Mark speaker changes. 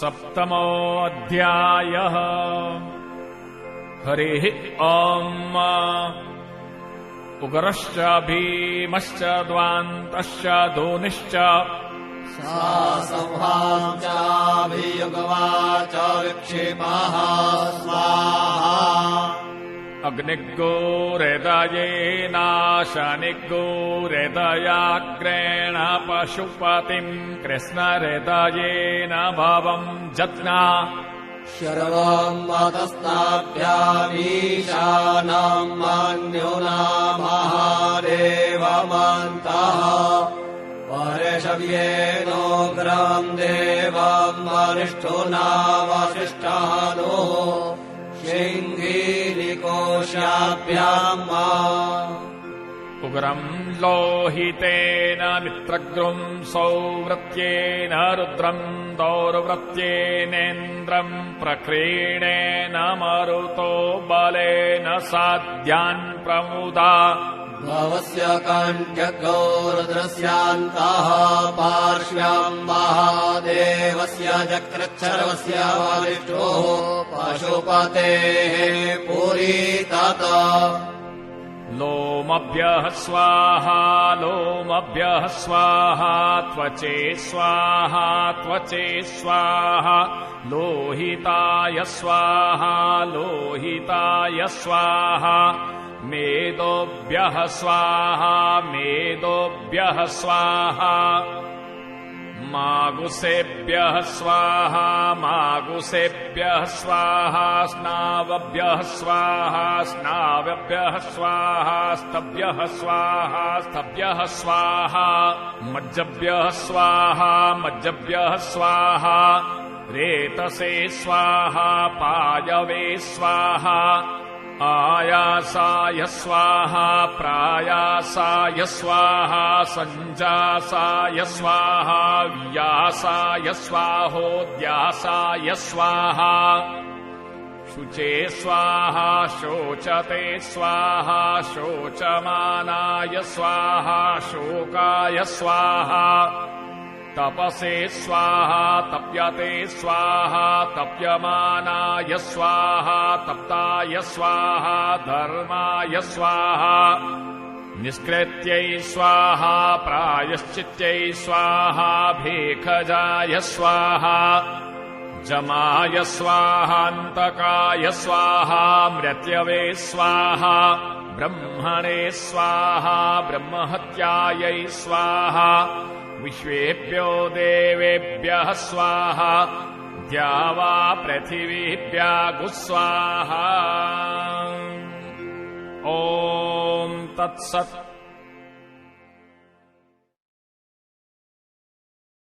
Speaker 1: सप्तमोऽध्यायः। हरिः ॐ। उग्रश्च भीमश्च द्वान्तश्च धूनिश्च
Speaker 2: सा संहाचाभियुगवाच विक्षिपाः स्वाहा।
Speaker 1: अग्निगोहृदयेनाशनिगोहृदयाग्रेण पशुपतिम् कृष्णहृदयेन भवम् जत्ना
Speaker 2: शर्वम् मतस्ताभ्यामीशानम् मन्युनामहादेवमन्तः परिषव्येनोग्रम् देवम् वरिष्ठोनावशिष्टानो शृङ्गीनिकोशाभ्याम्।
Speaker 1: उग्रम् लोहितेन मित्रगृम् सौवृत्येन रुद्रम् दौर्वृत्येनेन्द्रम् प्रक्रीणेन मरुतो बलेन साध्यान् प्रमुदा
Speaker 2: भवस्य कण्ठगौरुद्रस्यान्तः पार्श्व्याम् महादेवस्य चक्रच्छर्वस्य वरिष्ठोः पशुपतेः पुरी तत।
Speaker 1: लोमभ्यः स्वाहा लोमभ्यः स्वाहा त्वचे स्वाहा त्वचे स्वाहा लोहिताय स्वाहा लोहिताय स्वाहा मेदोभ्यः स्वाहा मेदोभ्यः स्वाहा मागुसेभ्यः स्वाहा मागुसेभ्यः स्वाहा स्नावभ्यः स्वाहा स्नावभ्यः स्वाहा स्तभ्यः स्वाहा स्तभ्यः स्वाहा मज्जभ्यः स्वाहा मज्जभ्यः स्वाहा रेतसे स्वाहा पायवे स्वाहा आयासाय स्वाहा प्रायासाय स्वाहा सञ्जासाय स्वाहा व्यासाय स्वाहोद्यासाय स्वाहा शुचे स्वाहा शोचते स्वाहा शोचमानाय स्वाहा शोकाय स्वाहा तपसे स्वाहा तप्यते स्वाहा तप्यमानाय स्वाहा तप्ताय स्वाहा धर्माय स्वाहा निष्कृत्यै स्वाहा प्रायश्चित्यै स्वाहा भेखजाय स्वाहा जमाय स्वाहान्तकाय स्वाहा मृत्यवे स्वाहा ब्रह्मणे स्वाहा ब्रह्महत्यायै स्वाहा विश्वेभ्यो देवेभ्यः स्वाहा द्यावा पृथिवीभ्यागु स्वाहा। ॐ तत्सत्।